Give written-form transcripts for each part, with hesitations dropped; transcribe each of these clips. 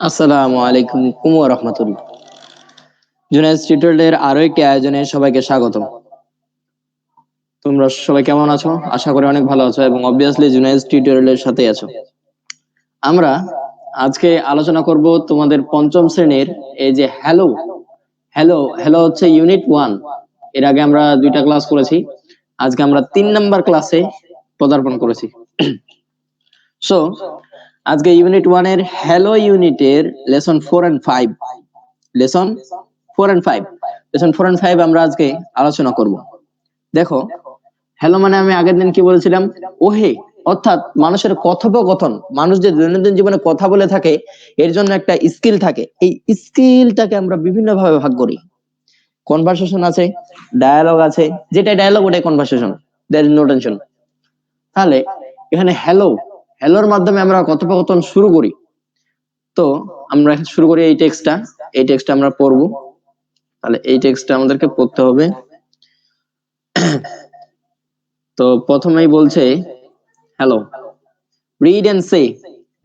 আসসালামু আলাইকুম ওয়া রাহমাতুল্লাহ। জুনায়েদ টিউটোরিয়ালের আরো একটি আয়োজনে সবাইকে স্বাগতম। তোমরা সবাই কেমন আছো? আশা করি অনেক ভালো আছো এবং অবভিয়াসলি জুনায়েদ টিউটোরিয়ালের সাথে আছো। আমরা আজকে আলোচনা করব তোমাদের পঞ্চম শ্রেণীর এই যে হ্যালো হ্যালো হ্যালো হচ্ছে ইউনিট 1। এর আগে আমরা দুইটা ক্লাস করেছি, আজকে আমরা 3 নাম্বার ক্লাসে পদার্পণ করেছি। সো আজকে ইউনিট 1 এর হ্যালো ইউনিটের lesson 4 and 5 lesson 4 and 5 lesson 4 and 5 আমরা আজকে আলোচনা করব। দেখো, হ্যালো মানে আমি আগের দিন কি বলেছিলাম, ওহে, অর্থাৎ মানুষের কথোপকথন, মানুষ যে দৈনন্দিন জীবনে কথা বলে থাকে এর জন্য একটা স্কিল থাকে। এই স্কিলটাকে আমরা বিভিন্ন ভাবে ভাগ করি। কনভারসেশন আছে, ডায়ালগ আছে, যেটা ডায়ালগ ওটাই conversation, there is no tension. তাহলে এখানে হ্যালো হ্যালোর মাধ্যমে আমরা কথোপকথন শুরু করি। তো আমরা শুরু করি এই টেক্সটটা আমরা পড়ব। তাহলে এই টেক্সটটা আমাদেরকে পড়তে হবে। তো প্রথমেই বলছে hello, read and say.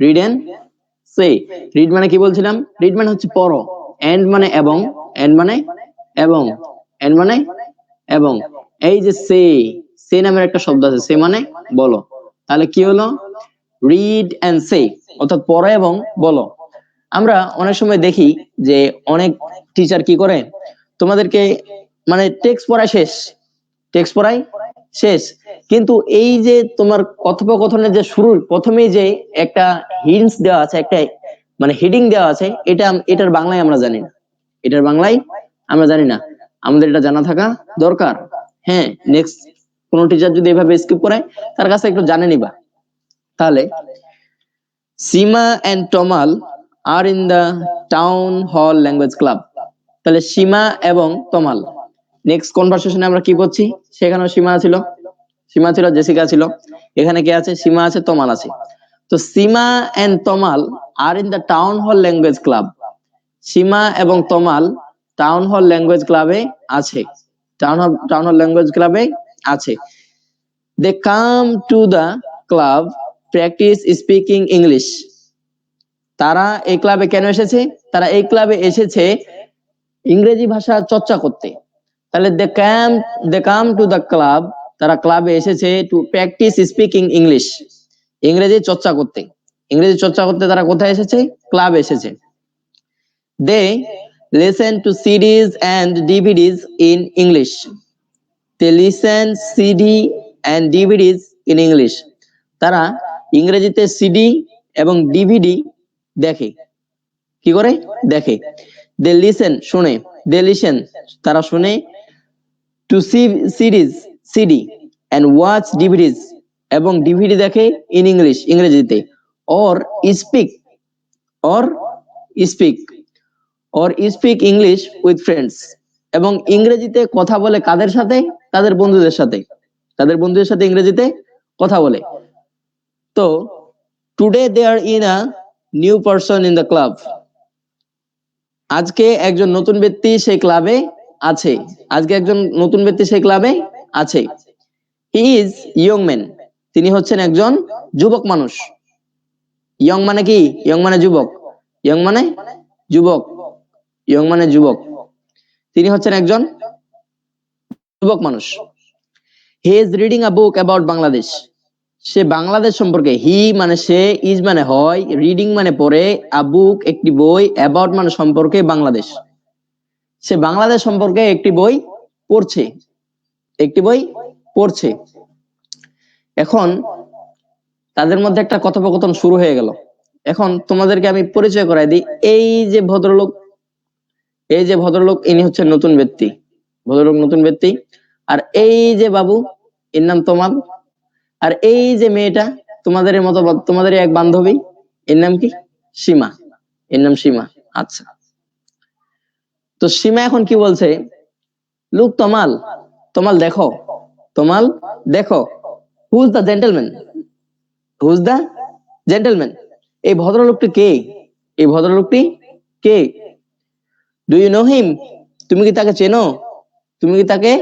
Read and say, read মানে কি বলছিলাম, রিড মানে হচ্ছে পড়ো, এন্ড মানে এবং, এন্ড মানে এবং, এন্ড মানে এবং, এই যে সে, সে নামের একটা শব্দ আছে, সে মানে বলো। তাহলে কি হলো, রিড এন্ড সে, অর্থাৎ পড়ো এবং বলো। আমরা অনেক সময় দেখি যে অনেক টিচার কি করে, তোমাদেরকে মানে টেক্সট পড়ায় শেষ, টেক্সট পড়াই শেষ, কিন্তু এই যে তোমার কথোপকথনের যে শুরু প্রথমেই যে একটা হিন্টস দেওয়া আছে, একটা মানে হেডিং দেওয়া আছে, এটার বাংলায় আমরা জানি না, এটার বাংলায় আমরা জানি না, আমাদের এটা জানা থাকা দরকার। হ্যাঁ, নেক্সট কোন টিচার যদি এভাবে স্কিপ করায় তার কাছে একটু জানে নিবা। তাহলে Seema and Tamal are in the town hall language club. তাহলে সীমা এবং তমাল, নেক্সট কনভারসেশনে আমরা কি করছি, সেখানেও সীমা ছিল, জেসিকা ছিল, এখানে কে আছে, সীমা আছে, তমাল আছে। তো Seema and Tamal are in the town hall language club. Seema এবং তমাল টাউন হল ল্যাঙ্গুয়েজ ক্লাবে আছে, টাউন হল ল্যাঙ্গুয়েজ ক্লাবে আছে। They come to the club practise speaking English. তারা এই ক্লাবে কেন এসেছে, তারা এই ক্লাবে এসেছে ইংরেজি ভাষা চর্চা করতে। তাহলে দে কাম টু দা ক্লাব, তারা ক্লাবে এসেছে টু প্র্যাকটিস স্পিকিং ইংলিশ, ইংরেজি চর্চা করতে। ইংরেজি চর্চা করতে তারা কোথায় এসেছে, ক্লাবে এসেছে। They listen to CDs and DVDs in English. They listen CD and DVDs in English. তারা ইংরেজিতে সিডি এবং ডিভিডি দেখে, কি করে দেখে। দে লিসেন শুনে, দে লিসেন তারা শুনে, টু সিরিজ সিডি এন্ড ওয়াচ ডিভিডিজ এবং ডিভিডি দেখে ইন ইংলিশ ইংরেজিতে, or speak or speak or speak English with friends, এবং ইংরেজিতে কথা বলে কাদের সাথে, তাদের বন্ধুদের সাথে, তাদের বন্ধুদের সাথে ইংরেজিতে কথা বলে। তো today they are in a new person in the club. আজকে একজন নতুন ব্যক্তি সেই ক্লাবে আছে, আজকে একজন নতুন ব্যক্তি সেই ক্লাবে আছে। হি ইজ ইয়ং ম্যান, তিনি হচ্ছেন একজন যুবক মানুষ। ইয়ং মানে কি, ইয়ং মানে যুবক, ইয়ং মানে যুবক, ইয়ং মানে যুবক, তিনি হচ্ছেন একজন যুবক মানুষ। He is reading a book about Bangladesh, সে বাংলাদেশ সম্পর্কে, হি মানে সে, ইজ মানে হয়, রিডিং মানে পড়ে, আ বুক একটি বই, অ্যাবাউট মানে সম্পর্কে বাংলাদেশ, সে বাংলাদেশ সম্পর্কে একটি বই পড়ছে, একটি বই পড়ছে। এখন তাদের মধ্যে একটা কথোপকথন শুরু হয়ে গেল। এখন তোমাদেরকে আমি পরিচয় করাই দিই, এই যে ভদ্রলোক, এই যে ভদ্রলোক ইনি হচ্ছেন নতুন ব্যক্তি, ভদ্রলোক নতুন ব্যক্তি। আর এই যে বাবু, এর নাম তমাল। আর এই যে মেয়েটা তোমাদের মতো, তোমাদের এক বান্ধবী, এর নাম কি, সীমা, এর নাম সীমা। আচ্ছা, তো সীমা এখন কি বলছে, লুক তমাল, তমাল দেখো, তমাল দেখো, who's the gentleman, who's the gentleman, এই ভদ্রলোকটি কে, এই ভদ্রলোকটি কে। ডু ইউ নো হিম, তুমি কি তাকে চেনো, তুমি কি তাকে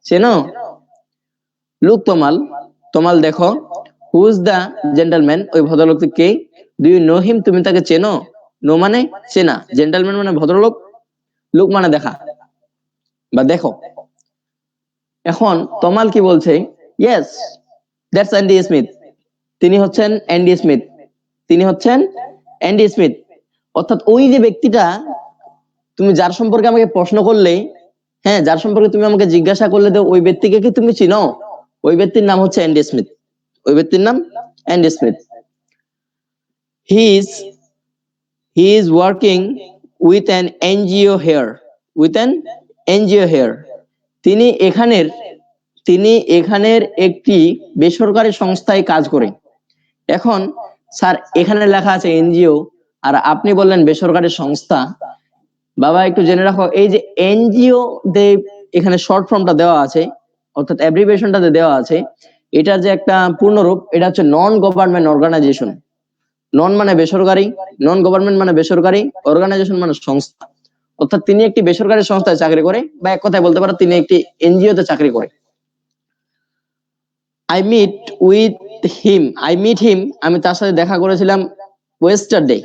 চেনো। লুক তমাল, তমাল দেখো, হুজ দ্য জেন্টলম্যান, ওই ভদ্রলোকটি কে। ডু ইউ নো হিম, তুমি তাকে চেনো। নো মানে চেনা, জেন্টলম্যান মানে ভদ্রলোক, লুক মানে দেখা বা দেখো। এখন তমাল কি বলছে, ইয়েস দ্যাটস অ্যান্ডি স্মিথ, তিনি হচ্ছেন অ্যান্ডি স্মিথ, তিনি হচ্ছেন অ্যান্ডি স্মিথ। অর্থাৎ ওই যে ব্যক্তিটা তুমি যার সম্পর্কে আমাকে প্রশ্ন করলে, হ্যাঁ যার সম্পর্কে তুমি আমাকে জিজ্ঞাসা করলে, তো ওই ব্যক্তিকে কি তুমি চিনো? ওই ব্যক্তির নাম হচ্ছে অ্যান্ডি স্মিথ, ওই ব্যক্তির নাম Andy Smith. He is working with an NGO here, with an NGO here, তিনি এখানের একটি বেসরকারি সংস্থায় কাজ করে। এখন স্যার এখানে লেখা আছে এনজিও, আর আপনি বললেন বেসরকারি সংস্থা। বাবা একটু জেনে রাখো, এই যে এনজিও দে এখানে শর্ট ফর্মটা দেওয়া আছে, অর্থাৎ অ্যাব্রিভিয়েশনটাতে দেওয়া আছে, এটা যে একটা পূর্ণরূপ, এটা হচ্ছে নন গভর্নমেন্ট অর্গানাইজেশন। নন মানে বেসরকারি, নন গভর্নমেন্ট মানে বেসরকারি, অর্গানাইজেশন মানে সংস্থা। অর্থাৎ তিনি একটি বেসরকারি সংস্থায় চাকরি করে, বা এক কথায় বলতে পারো তিনি একটি এনজিও তে চাকরি করে। আই মিট হিম, আমি তার সাথে দেখা করেছিলাম ওয়েস্টারডে,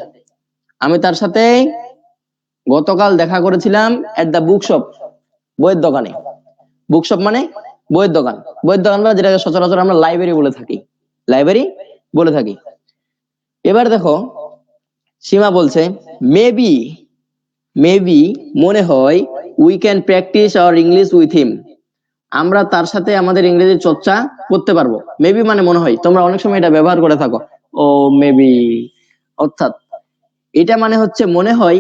আমি তার সাথে গতকাল দেখা করেছিলাম এট দ্য বুকশপ, বইয়ের দোকানে। বুকশপ মানে বইয়ের দোকান, বইয়ের দোকান মানে যেটাকে সচরাচর আমরা লাইব্রেরি বলে থাকি, লাইব্রেরি বলে থাকি। এবার দেখো সীমা বলছে, মেবি মেবি মনে হয়, we can practise our English with হিম, আমরা তার সাথে আমাদের ইংরেজি চর্চা করতে পারবো। মেবি মানে মনে হয়, তোমরা অনেক সময় এটা ব্যবহার করে থাকো, ও মেবি, অর্থাৎ এটা মানে হচ্ছে মনে হয়,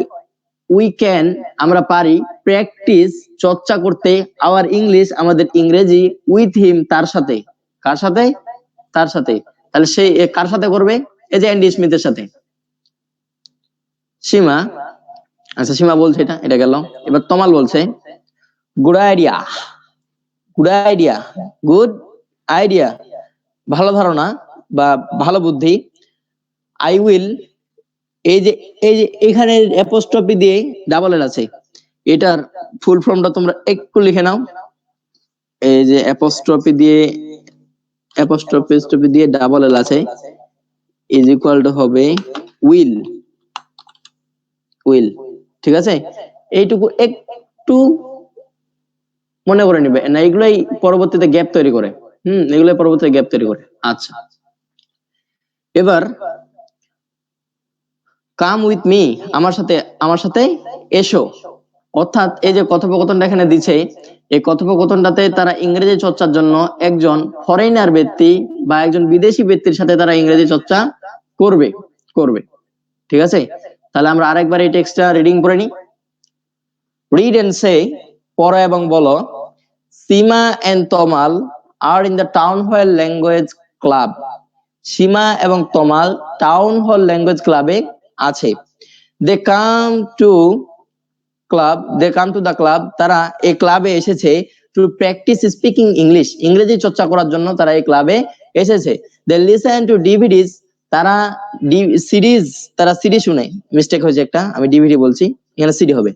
উই ক্যান আমরা পারি, প্র্যাকটিস চর্চা করতে, আওয়ার ইংলিশ আমাদের ইংরেজি, উইথ হিম তার সাথে। কার সাথে? তার সাথে। তাহলে সে কার সাথে করবে? এই যে অ্যান্ডি স্মিথের সাথে। সীমা, আচ্ছা সীমা বলছে এটা, এটা গেল। এবার তমাল বলছে, good idea, good idea, good idea, ভালো ধারণা বা ভালো বুদ্ধি। আই উইল, এই যে এখানে অ্যাপোস্ট্রফি দিয়ে ডাবল এল আছে, এটার ফুল ফর্মটা তোমরা একটু লিখে নাও। এই যে অ্যাপোস্ট্রফি দিয়ে ডাবল এল আছে, ইজ ইকুয়াল টু হবে উইল, উইল, ঠিক আছে? এইটুকু একটু মনে করে নিবে না, এগুলাই পরবর্তীতে গ্যাপ তৈরি করে। এগুলাই পরবর্তীতে গ্যাপ তৈরি করে। আচ্ছা এবার কাম উইথ মি, আমার সাথে এসো। অর্থাৎ এই যে কথোপকথনটা এখানে দিছে, এই কথোপকথনটাতে তারা ইংরেজি চর্চার জন্য একজন ফরেনার ব্যক্তি বা একজন বিদেশি ব্যক্তির সাথে তারা ইংরেজি চর্চা করবে, করবে, ঠিক আছে? তাহলে আমরা আরেকবার এই টেক্সটটা রিডিং করে নিই। রিড এন্ড সে, পড়ো এবং বলো, Seema and Tamal are in the town hall language club, Seema এবং তমাল টাউন হল ল্যাঙ্গুয়েজ ক্লাবে আছে। They come to the club, তারা এই ক্লাবে এসেছে টু প্র্যাকটিস স্পিকিং ইংলিশ, ইংরেজি চর্চা করার জন্য তারা এই ক্লাবে এসেছে। দে লিসেন টু ডিভিডিস, তারা সিরিজ, তারা সিডি শুনে, মিস্টেক হয়েছে একটা, আমি ডিভিডি বলছি, এখানে সিডি হবে।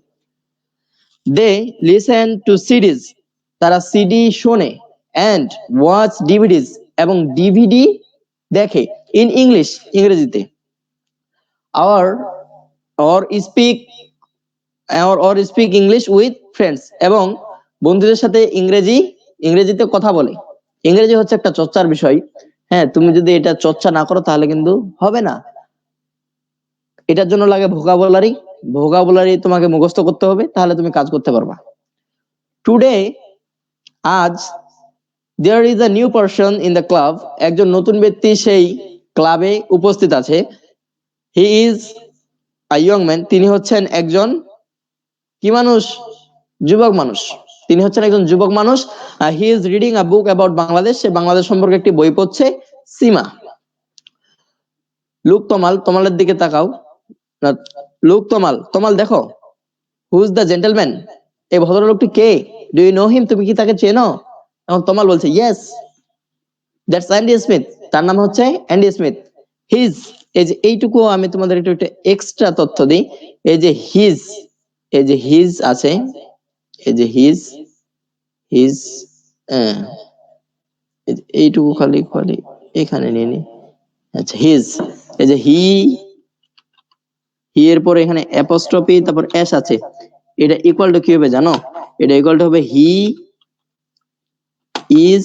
দে লিসেন টু সিরিজ, তারা সিডি শোনে, এন্ড ওয়াচ ডিভিডিস, এবং ডিভিডি দেখে, ইন ইংলিশ, ইংরেজিতে। আর or speak English with friends, এবং বন্ধুদের সাথে ইংরেজিতে কথা বলে। ইংরেজি হচ্ছে একটা চর্চার বিষয়, হ্যাঁ তুমি যদি এটা চর্চা না করো তাহলে কিন্তু হবে না। এটার জন্য লাগে ভোকাবুলারি, ভোকাবুলারি তোমাকে মুখস্থ করতে হবে, তাহলে তুমি কাজ করতে পারবা। টুডে, আজ, there is a new person in the club, একজন নতুন ব্যক্তি সেই ক্লাবে উপস্থিত আছে। He is a young man, তিনি হচ্ছেন একজন কি মানুষ? যুবক মানুষ, তিনি হচ্ছেন একজন যুবক মানুষ। He is reading a book about Bangladesh, সে বাংলাদেশ সম্পর্কে একটি বই পড়ছে। সীমা, লুক তমাল, তমালের দিকে তাকাও, লুক তমাল, তমাল দেখো, হু ইজ দ্য জেন্টলম্যান, এই ভদ্রলোকটি কে? ডু ইউ নো হিম, তুমি কি তাকে চেনো? এখন তমাল বলছে, ইয়েস দ্যাটস অ্যান্ডি স্মিথ, তার নাম হচ্ছে অ্যান্ডি স্মিথ। হিজ, এই যে এইটুকু আমি তোমাদের একটু এক্সট্রা তথ্য দিই, এই যে হিজ, এই যে হিজ আছে, এই যে হিজ, হিজ, এইটুকু খালি খালি এখানে নিয়ে নি। আচ্ছা হিজ, এই যে হি হি এর পরে এখানে অ্যাপোস্ট্রফি তারপর এস আছে, এটা ইকুয়াল টু কি হবে জানো? এটা ইকুয়াল টু হবে হি ইজ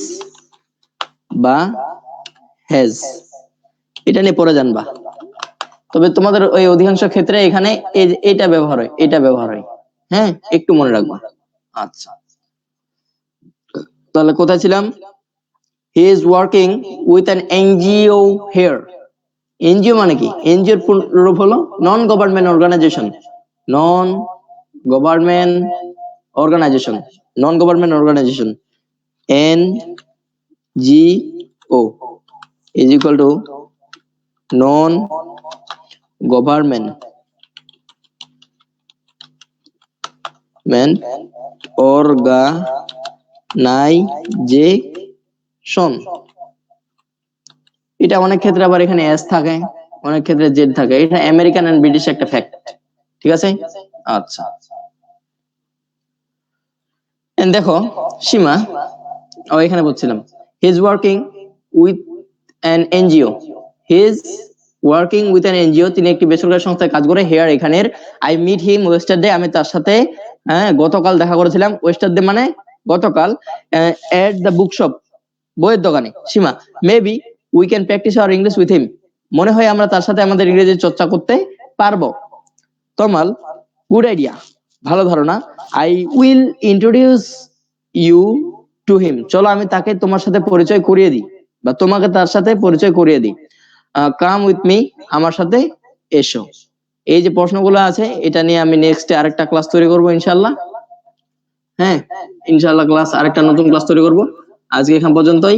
বা হ্যাজ। এটা নিয়ে পরে জানবা। তবে তোমাদের ওই অধিকাংশ ক্ষেত্রে এখানে এটা ব্যবহার হয়, এটা ব্যবহার হয়। হ্যাঁ, একটু মনে রাখবা। আচ্ছা, তাহলে কোথায় ছিলাম? He is working with an NGO here. NGO মানে কি? এনজিওর রূপ হলো non government organisation. Non government organisation, non government organisation, N G O is equal to non government organisation. এটা অনেক ক্ষেত্রে আবার এখানে এস থাকে, অনেক ক্ষেত্রে জেড থাকে। এটা আমেরিকান এন্ড ব্রিটিশ একটা ফ্যাক্ট, ঠিক আছে? আচ্ছা, দেখো সীমা, এখানে বলছিলাম হি is working with an NGO. He is working with an NGO, তিনি একটি বেসরকারি সংস্থায় কাজ করে। হেয়ার এখানের, আই মিট হিম ওয়েস্টারডে, আমি তার সাথে গতকাল দেখা করেছিলাম। ওয়েস্টারডে মানে গতকাল। এট দ্য বুকশপ, বইয়ের দোকানে। Seema, maybe we can practise our English with him, মনে হয় আমরা তার সাথে আমাদের ইংরেজি চর্চা করতে পারবো। তমাল, গুড আইডিয়া, ভালো ধারণা। I will introduce you to him, চলো আমি তাকে তোমার সাথে পরিচয় করিয়ে দিই, বা তোমাকে তার সাথে পরিচয় করিয়ে দিই। কাম উইথ মি, আমার সাথে এসো। এই যে প্রশ্নগুলো আছে, এটা নিয়ে আমি নেক্সট আরেকটা ক্লাস তৈরি করবো ইনশাল্লাহ। হ্যাঁ, ইনশাল্লাহ ক্লাস আরেকটা নতুন ক্লাস তৈরি করব। আজকে এখান পর্যন্তই,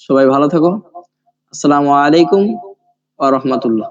সবাই ভালো থাকো। আসসালামু আলাইকুম ওয়া রাহমাতুল্লাহ।